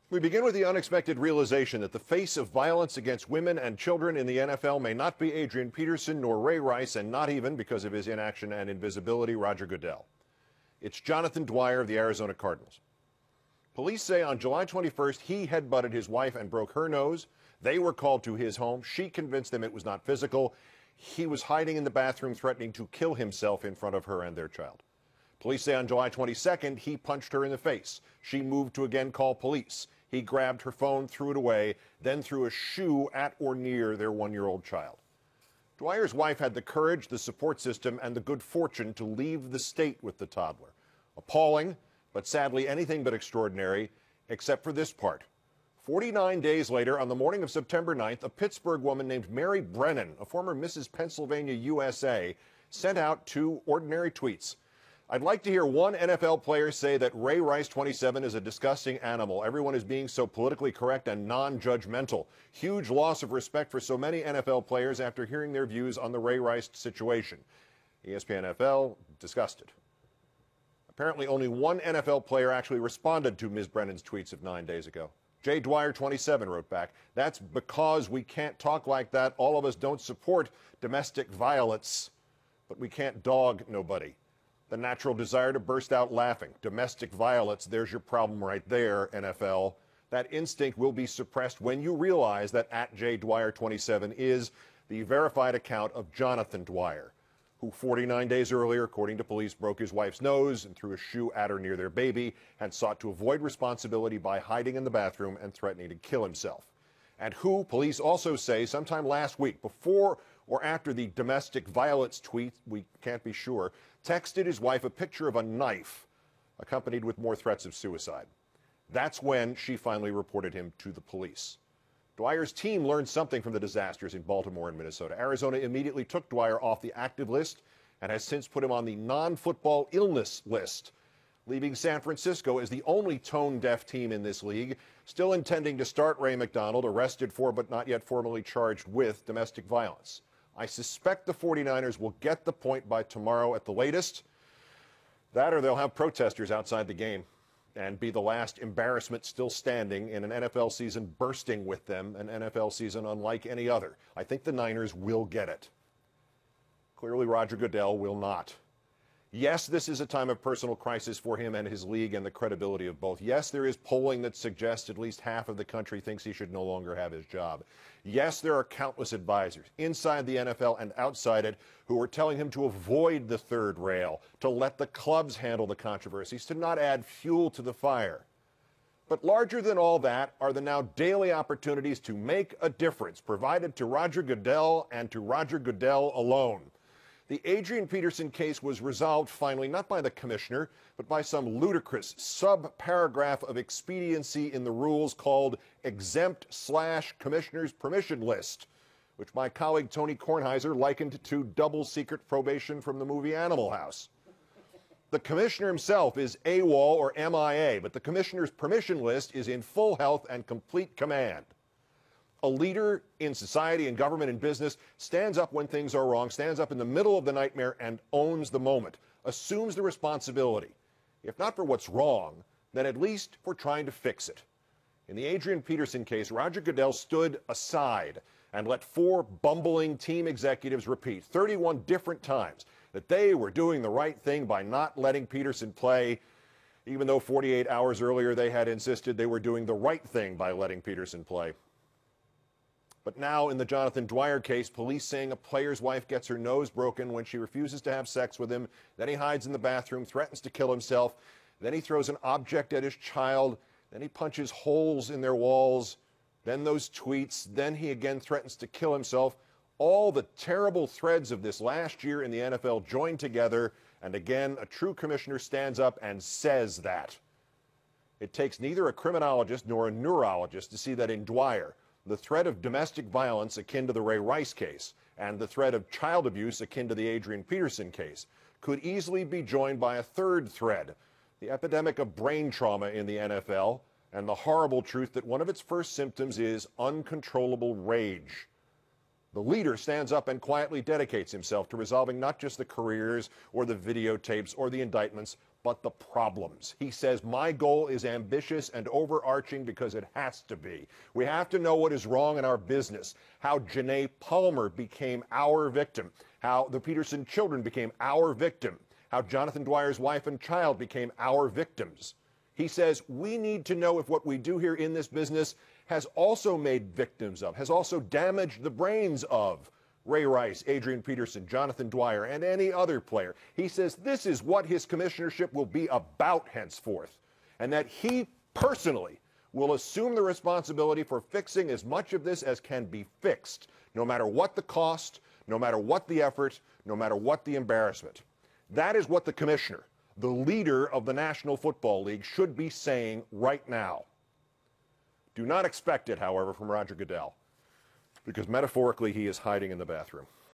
We begin with the unexpected realization that the face of violence against women and children in the NFL may not be Adrian Peterson nor Ray Rice, and not even, because of his inaction and invisibility, Roger Goodell. It's Jonathan Dwyer of the Arizona Cardinals. Police say on July 21st, he headbutted his wife and broke her nose. They were called to his home. She convinced them it was not physical. He was hiding in the bathroom, threatening to kill himself in front of her and their child. Police say on July 22nd, he punched her in the face. She moved to again call police. He grabbed her phone, threw it away, then threw a shoe at or near their one-year-old child. Dwyer's wife had the courage, the support system, and the good fortune to leave the state with the toddler. Appalling, but sadly anything but extraordinary, except for this part. 49 days later, on the morning of September 9th, a Pittsburgh woman named Mary Brennan, a former Mrs. Pennsylvania USA, sent out 2 ordinary tweets. I'd like to hear one NFL player say that Ray Rice 27 is a disgusting animal. Everyone is being so politically correct and non-judgmental. Huge loss of respect for so many NFL players after hearing their views on the Ray Rice situation. ESPN NFL disgusted. Apparently only one NFL player actually responded to Ms. Brennan's tweets of 9 days ago. Jay Dwyer 27 wrote back, "That's because we can't talk like that. All of us don't support domestic violence, but we can't dog nobody." The natural desire to burst out laughing. Domestic violence, there's your problem right there, NFL. That instinct will be suppressed when you realize that @JDwyer27 is the verified account of Jonathan Dwyer, who 49 days earlier, according to police, broke his wife's nose and threw a shoe at or near their baby, and sought to avoid responsibility by hiding in the bathroom and threatening to kill himself. And who, police also say, sometime last week, before or after the domestic violence tweet, we can't be sure, texted his wife a picture of a knife, accompanied with more threats of suicide. That's when she finally reported him to the police. Dwyer's team learned something from the disasters in Baltimore and Minnesota. Arizona immediately took Dwyer off the active list and has since put him on the non-football illness list, leaving San Francisco as the only tone-deaf team in this league, still intending to start Ray McDonald, arrested for but not yet formally charged with domestic violence. I suspect the 49ers will get the point by tomorrow at the latest. That or they'll have protesters outside the game and be the last embarrassment still standing in an NFL season bursting with them, an NFL season unlike any other. I think the Niners will get it. Clearly, Roger Goodell will not. Yes, this is a time of personal crisis for him and his league and the credibility of both. Yes, there is polling that suggests at least half of the country thinks he should no longer have his job. Yes, there are countless advisors inside the NFL and outside it who are telling him to avoid the third rail, to let the clubs handle the controversies, to not add fuel to the fire. But larger than all that are the now daily opportunities to make a difference provided to Roger Goodell and to Roger Goodell alone. The Adrian Peterson case was resolved finally not by the commissioner, but by some ludicrous sub-paragraph of expediency in the rules called exempt/commissioner's permission list, which my colleague Tony Kornheiser likened to double secret probation from the movie Animal House. The commissioner himself is AWOL or MIA, but the commissioner's permission list is in full health and complete command. A leader in society and government and business stands up when things are wrong, stands up in the middle of the nightmare and owns the moment, assumes the responsibility, if not for what's wrong, then at least for trying to fix it. In the Adrian Peterson case, Roger Goodell stood aside and let 4 bumbling team executives repeat 31 different times that they were doing the right thing by not letting Peterson play, even though 48 hours earlier they had insisted they were doing the right thing by letting Peterson play. But now in the Jonathan Dwyer case, police saying a player's wife gets her nose broken when she refuses to have sex with him, then he hides in the bathroom, threatens to kill himself, then he throws an object at his child, then he punches holes in their walls, then those tweets, then he again threatens to kill himself. All the terrible threads of this last year in the NFL join together, and again, a true commissioner stands up and says that. It takes neither a criminologist nor a neurologist to see that in Dwyer, the threat of domestic violence akin to the Ray Rice case and the threat of child abuse akin to the Adrian Peterson case could easily be joined by a third thread, the epidemic of brain trauma in the NFL and the horrible truth that one of its first symptoms is uncontrollable rage. The leader stands up and quietly dedicates himself to resolving not just the careers or the videotapes or the indictments, but the problems. He says, my goal is ambitious and overarching because it has to be. We have to know what is wrong in our business, how Janae Palmer became our victim, how the Peterson children became our victim, how Jonathan Dwyer's wife and child became our victims. He says, we need to know if what we do here in this business has also made victims of, has also damaged the brains of Ray Rice, Adrian Peterson, Jonathan Dwyer, and any other player. He says this is what his commissionership will be about henceforth, and that he personally will assume the responsibility for fixing as much of this as can be fixed, no matter what the cost, no matter what the effort, no matter what the embarrassment. That is what the commissioner, the leader of the National Football League, should be saying right now. Do not expect it, however, from Roger Goodell, because metaphorically he is hiding in the bathroom.